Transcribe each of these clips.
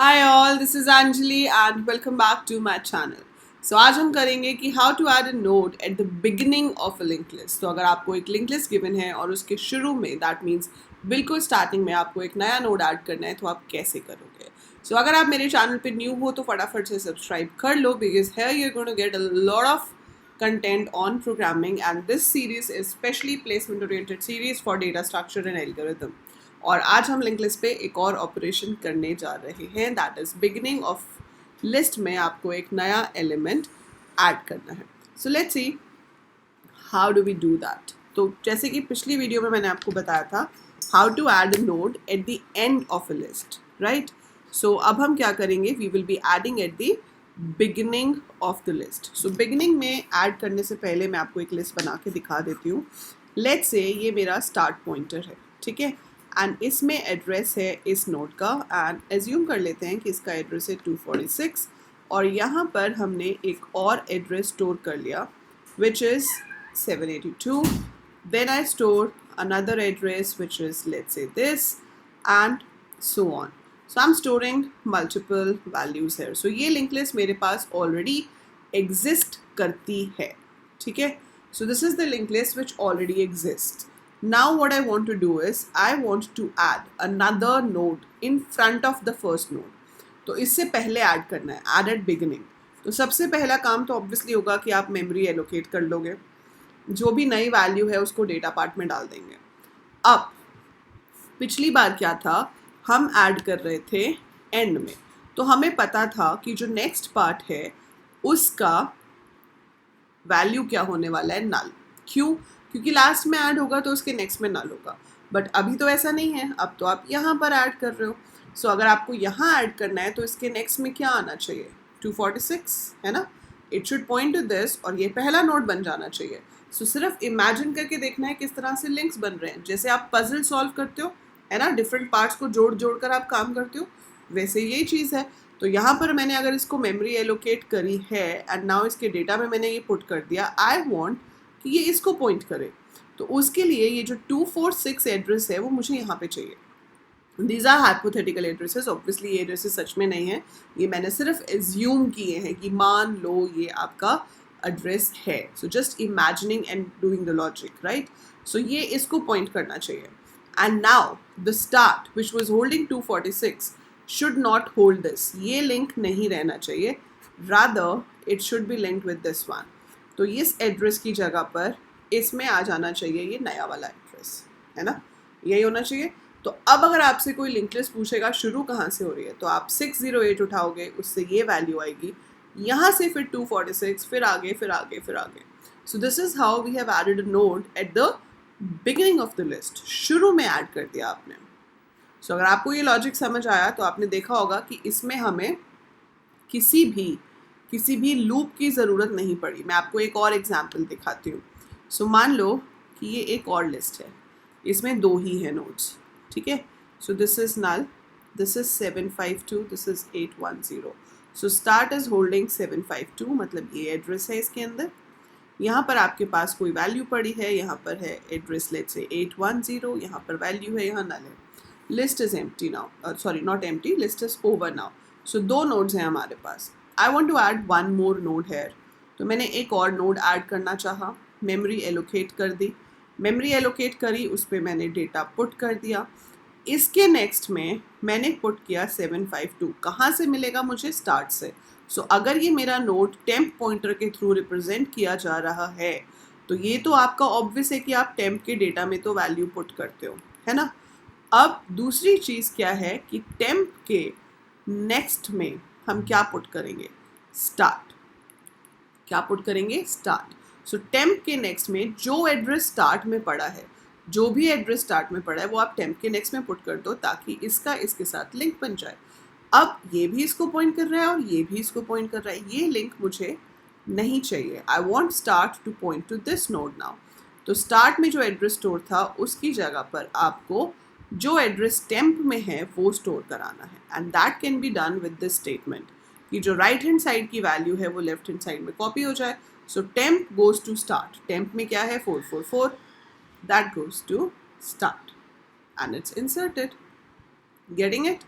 Hi all, this is Anjali and welcome back to my channel. So आज हम करेंगे कि how to add a node at the beginning of a linked list. तो अगर आपको एक linked list given है और उसके शुरू में that means बिल्कुल स्टार्टिंग में आपको एक नया नोड ऐड करना है तो आप कैसे करोगे. So अगर आप मेरे चैनल पे न्यू हो तो फटाफट से सब्सक्राइब कर लो because here you're going to get a lot of content on programming and this series is specially placement oriented series for data structure and algorithm. और आज हम लिंक लिस्ट पे एक और ऑपरेशन करने जा रहे हैं that is beginning of list में आपको एक नया एलिमेंट ऐड करना है. So let's see how do we do that. तो जैसे कि पिछली वीडियो में मैंने आपको बताया था how to add a node at the end of a list, right. So अब हम क्या करेंगे, we will be adding at the beginning of the list. So beginning में ऐड करने से पहले मैं आपको एक लिस्ट बना के दिखा देती हूँ. लेट्स से ये मेरा स्टार्ट पॉइंटर है, ठीक है, एंड इसमें एड्रेस है इस नोड का एंड एज्यूम कर लेते हैं कि इसका एड्रेस है 246 और यहाँ पर हमने एक और एड्रेस स्टोर कर लिया which is 782. Then I store another address which is let's say this and so on. So I'm storing multiple values here. So ये linked list मेरे पास already exist करती है, ठीक है. So this is the linked list which already exists. Now what I want to do is I want to add another node in front of the first node. तो इससे पहले add करना है, add at beginning. तो सबसे पहला काम तो ऑब्वियसली होगा कि आप मेमोरी एलोकेट कर लोगे, जो भी नई वैल्यू है उसको डेटा पार्ट में डाल देंगे. अब पिछली बार क्या था, हम ऐड कर रहे थे एंड में, तो हमें पता था कि जो नेक्स्ट पार्ट है उसका वैल्यू क्या होने वाला है, नल. क्यों? क्योंकि लास्ट में ऐड होगा तो उसके नेक्स्ट में नल होगा. बट अभी तो ऐसा नहीं है, अब तो आप यहाँ पर ऐड कर रहे हो. सो अगर आपको यहाँ ऐड करना है तो इसके नेक्स्ट में क्या आना चाहिए, 246 है ना. It should point two this और ये पहला नोड बन जाना चाहिए. सो सिर्फ इमेजिन करके देखना है किस तरह से लिंक्स बन रहे हैं. जैसे आप पजल सॉल्व करते हो है ना, डिफरेंट पार्ट्स को जोड़ जोड़ कर आप काम करते हो, वैसे यही चीज़ है. तो यहाँ पर मैंने अगर इसको मेमोरी एलोकेट करी है एंड नाउ इसके डेटा में मैंने ये पुट कर दिया, आई वांट कि ये इसको पॉइंट करे. तो उसके लिए ये जो 246 एड्रेस है वो मुझे यहाँ पे चाहिए. These are hypothetical addresses, obviously ये एड्रेसेस सच में नहीं है, ये मैंने सिर्फ एज्यूम किए हैं कि मान लो ये आपका एड्रेस है. So just imagining and doing the logic, right. So ये इसको पॉइंट करना चाहिए. And now the start which was holding 246 should not hold this. ये लिंक नहीं रहना चाहिए, rather it should be linked with this one. तो इस एड्रेस की जगह पर इसमें आ जाना चाहिए ये नया वाला एड्रेस, है ना, यही होना चाहिए. तो अब अगर आपसे कोई लिंक लिस्ट पूछेगा शुरू कहाँ से हो रही है, तो आप 608 उठाओगे, उससे ये वैल्यू आएगी, यहाँ से फिर 246, फिर आगे फिर आगे फिर आगे. So this is how we have added a node at the beginning of the list. शुरू में ऐड कर दिया आपने. सो अगर आपको ये लॉजिक समझ आया तो आपने देखा होगा कि इसमें हमें किसी भी लूप की ज़रूरत नहीं पड़ी. मैं आपको एक और एग्जांपल दिखाती हूँ. सो मान लो कि ये एक और लिस्ट है, इसमें दो ही है नोड्स, ठीक है. So this is null, this is 752, this is 810. So start is holding 752, मतलब ये एड्रेस है इसके अंदर. यहाँ पर आपके पास कोई वैल्यू पड़ी है, यहाँ पर है एड्रेस लेट्स से 810, यहाँ पर वैल्यू है, यहाँ नल है. List is empty now, sorry not empty, list is over now. So दो नोड्स हैं हमारे पास. I want to add one more node here. तो मैंने एक और नोड ऐड करना चाहा, मेमोरी एलोकेट कर दी. मेमोरी एलोकेट करी, उस पर मैंने डेटा पुट कर दिया. इसके नेक्स्ट में मैंने पुट किया 752. कहाँ से मिलेगा मुझे, स्टार्ट से. सो अगर ये मेरा नोड टेम्प पॉइंटर के थ्रू रिप्रेजेंट किया जा रहा है तो ये तो आपका ऑब्वियस है कि आप टेम्प के डेटा में तो वैल्यू पुट करते हो, है ना. अब दूसरी चीज़ क्या है कि टेम्प के नेक्स्ट में हम क्या पुट करेंगे, स्टार्ट. क्या पुट करेंगे, स्टार्ट. सो टेम्प के नेक्स्ट में जो एड्रेस स्टार्ट में पड़ा है, जो भी एड्रेस स्टार्ट में पड़ा है वो आप टेम्प के नेक्स्ट में पुट कर दो ताकि इसका इसके साथ लिंक बन जाए. अब ये भी इसको पॉइंट कर रहा है और ये भी इसको पॉइंट कर रहा है, ये लिंक मुझे नहीं चाहिए. I want start two point two this node now. तो स्टार्ट में जो एड्रेस स्टोर था उसकी जगह पर आपको जो एड्रेस टेम्प में है वो स्टोर कराना है. And that can be done with this statement कि जो राइट हैंड साइड की वैल्यू है वो लेफ्ट हैंड साइड में कॉपी हो जाए. So temp goes to start. Temp में क्या है, 444, that goes to start and it's inserted. Getting it,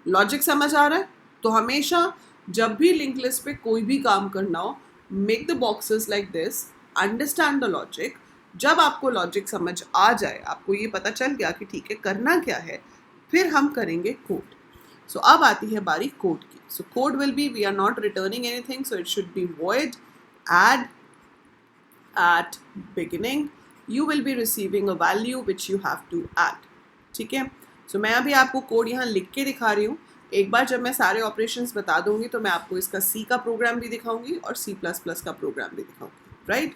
logic समझ आ रहा है. तो हमेशा जब भी लिंक लिस्ट पे कोई भी काम करना हो, make the boxes like this, understand the logic. जब आपको लॉजिक समझ आ जाए, आपको ये पता चल गया कि ठीक है करना क्या है, फिर हम करेंगे कोड। सो अब आती है बारी कोड की। So code will be, we are not returning anything, so it should be void add at beginning, you will be receiving a value which you have to add। ठीक है, सो मैं अभी आपको कोड यहाँ लिख के दिखा रही हूँ। एक बार जब मैं सारे ऑपरेशंस बता दूंगी तो मैं आपको इसका C का प्रोग्राम भी दिखाऊंगी और C++ का प्रोग्राम भी दिखाऊंगी, राइट।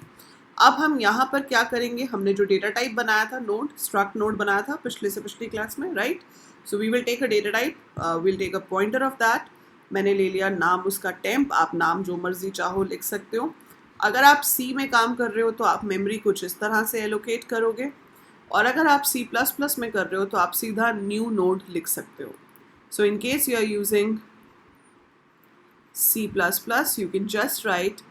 अब हम यहाँ पर क्या करेंगे, हमने जो डेटा टाइप बनाया था, नोड, स्ट्रक्ट नोड बनाया था पिछले से पिछली क्लास में, right. So we will take a data type, will take a pointer of that. मैंने ले लिया नाम उसका टेम्प, आप नाम जो मर्जी चाहो लिख सकते हो। अगर आप C में काम कर रहे हो तो आप मेमोरी कुछ इस तरह से एलोकेट करोगे, और अगर आप C++ में कर रहे हो तो आप सीधा न्यू नोड लिख सकते हो। So in case you are using C++, you can just write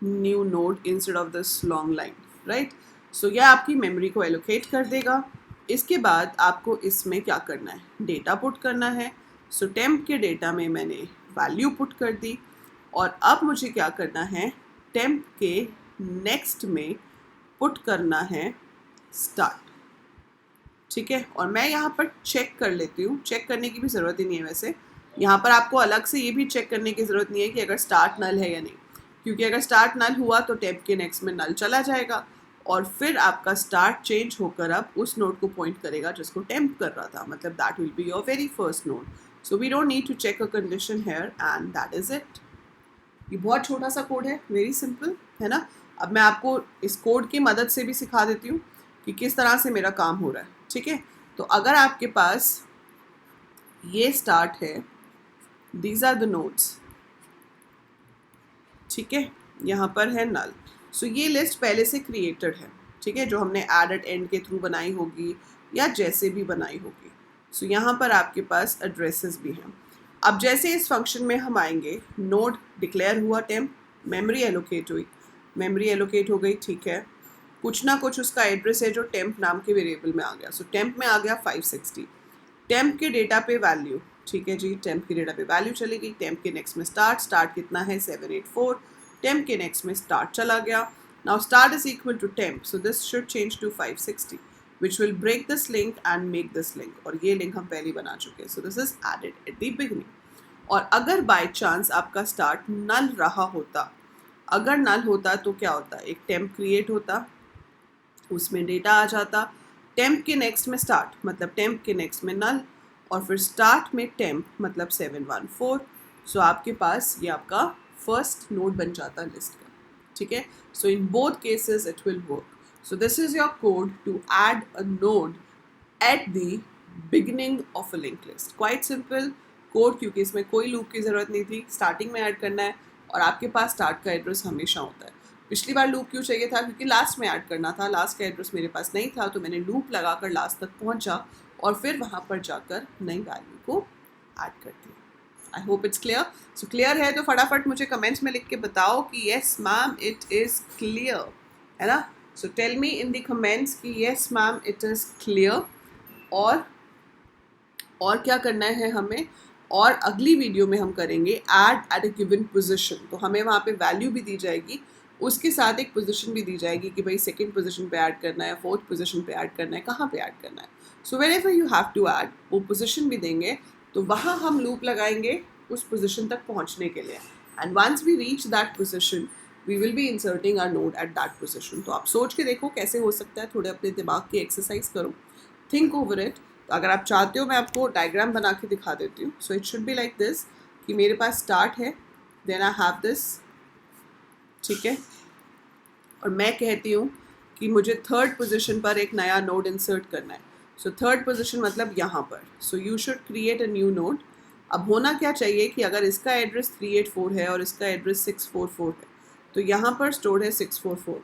new node instead of this long line, right? So यह आपकी मेमोरी को एलोकेट कर देगा। इसके बाद आपको इसमें क्या करना है, डेटा पुट करना है। सो टेम्प के डेटा में मैंने वैल्यू पुट कर दी, और अब मुझे क्या करना है, टेम्प के नेक्स्ट में पुट करना है स्टार्ट। ठीक है, और मैं यहाँ पर चेक कर लेती हूँ, चेक करने की भी ज़रूरत ही नहीं है वैसे। यहाँ पर आपको अलग से ये भी चेक करने की ज़रूरत नहीं है कि अगर स्टार्ट नल है या नहीं, क्योंकि अगर स्टार्ट नल हुआ तो टेम्प के नेक्स्ट में नल चला जाएगा, और फिर आपका स्टार्ट चेंज होकर अब उस नोड को पॉइंट करेगा जिसको टेम्प कर रहा था, मतलब that will be your very first node. So we don't need to check a condition here, and that is it. ये बहुत छोटा सा कोड है, वेरी सिंपल है ना। अब मैं आपको इस कोड की मदद से भी सिखा देती हूँ कि किस तरह से मेरा काम हो रहा है। ठीक है, तो अगर आपके पास ये स्टार्ट है, दीज आर द नोड्स, ठीक है, यहाँ पर है नल। सो ये लिस्ट पहले से क्रिएटेड है, ठीक है, जो हमने ऐड एट एंड के थ्रू बनाई होगी या जैसे भी बनाई होगी। सो यहाँ पर आपके पास एड्रेसेस भी हैं। अब जैसे इस फंक्शन में हम आएंगे, नोड डिक्लेयर हुआ टेम्प, मेमोरी एलोकेट हुई, मेमोरी एलोकेट हो गई, ठीक है, कुछ ना कुछ उसका एड्रेस है जो टेम्प नाम के वेरिएबल में आ गया। सो टेम्प में आ गया 560, टेम्प के डेटा पे वैल्यू, ठीक है जी, टेम्प के डेटा पे वैल्यू चली गई। टेम्प के नेक्स्ट में स्टार्ट, स्टार्ट कितना है 784, टेम्प के नेक्स्ट में स्टार्ट चला गया। Now start is equal to temp, so this should change to 560 which will break this link and make this link, और ये लिंक हम पहले बना चुके हैं। So this is added at the beginning. और अगर बाय चांस आपका स्टार्ट नल रहा होता, अगर नल होता तो क्या होता, एक टेम्प क्रिएट होता, उसमें डेटा आ जाता, टेम्प के नेक्स्ट में स्टार्ट मतलब टेम्प के नेक्स्ट में नल, और फिर स्टार्ट में टेम्प मतलब 714। सो आपके पास ये आपका फर्स्ट नोड बन जाता लिस्ट का। ठीक है, so in both cases it will work. So this is your code to add a node at the beginning of a link list. Quite simple code, क्योंकि इसमें कोई लूप की ज़रूरत नहीं थी, स्टार्टिंग में ऐड करना है, और आपके पास स्टार्ट का एड्रेस हमेशा होता है। पिछली बार लूप क्यों चाहिए था, क्योंकि लास्ट में ऐड करना था, लास्ट का एड्रेस मेरे पास नहीं था, तो मैंने लूप लगाकर लास्ट तक पहुंचा और फिर वहाँ पर जाकर नई वैल्यू को ऐड कर दिया। I hope it's clear. So clear है तो फटाफट मुझे कमेंट्स में लिख के बताओ कि yes ma'am it is clear, है ना। So tell me in the comments कि yes ma'am it is clear. और क्या करना है हमें, और अगली वीडियो में हम करेंगे add at a given position. तो हमें वहाँ पे वैल्यू भी दी जाएगी, उसके साथ एक पोजीशन भी दी जाएगी कि भाई सेकंड पोजीशन पे ऐड करना है, फोर्थ पोजीशन पे ऐड करना है, कहाँ पे ऐड करना है। So whenever you have to add, वो पोजीशन भी देंगे, तो वहाँ हम लूप लगाएंगे उस पोजीशन तक पहुँचने के लिए। And once we reach that position we will be inserting our node at that position. तो आप सोच के देखो कैसे हो सकता है, थोड़े अपने दिमाग की एक्सरसाइज करो, थिंक ओवर इट। तो अगर आप चाहते हो मैं आपको डायग्राम बना के दिखा देती हूँ। सो it should be like this कि मेरे पास स्टार्ट है, देन आई हैव दिस, ठीक है, और मैं कहती हूँ कि मुझे थर्ड पोजीशन पर एक नया नोड इंसर्ट करना है। सो थर्ड पोजीशन मतलब यहाँ पर। So you should create a new node. अब होना क्या चाहिए कि अगर इसका एड्रेस 384 है और इसका एड्रेस 644 है, तो यहाँ पर स्टोर्ड है 644,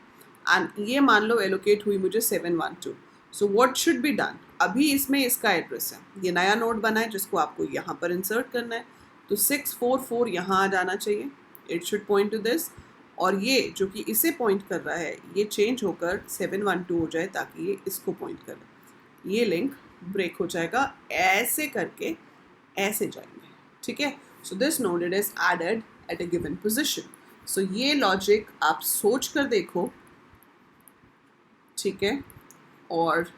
एंड ये मान लो एलोकेट हुई मुझे 712। So what should be done, अभी इसमें इसका एड्रेस है, ये नया नोड बना है जिसको आपको यहाँ पर इंसर्ट करना है, तो 644 यहाँ आ जाना चाहिए, it should point two this, और ये जो कि इसे पॉइंट कर रहा है ये चेंज होकर 712 हो जाए ताकि ये इसको पॉइंट करे। ये लिंक ब्रेक हो जाएगा, ऐसे करके ऐसे जाएंगे, ठीक है। So this node it is added at a given position. So ये logic आप सोच कर देखो, ठीक है, और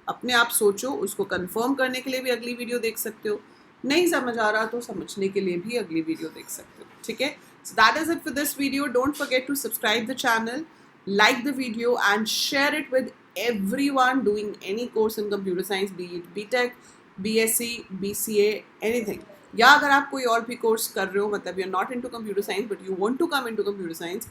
अपने आप सोचो, उसको कंफर्म करने के लिए भी अगली वीडियो देख सकते हो, नहीं समझ आ रहा तो समझने के लिए भी अगली वीडियो देख सकते हो, ठीक है. So that is it for this video. Don't forget to subscribe the channel, like the video and share it with everyone doing any course in computer science, be it BTech, BSc, BCA, anything. या अगर आप कोई और भी course कर रहे हो, मतलब you're not into computer science but you want to come into computer science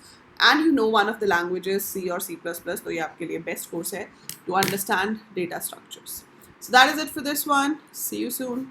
and you know one of the languages C or C++, तो ये आपके लिए बेस्ट कोर्स है to understand data structures. So that is it for this one. See you soon.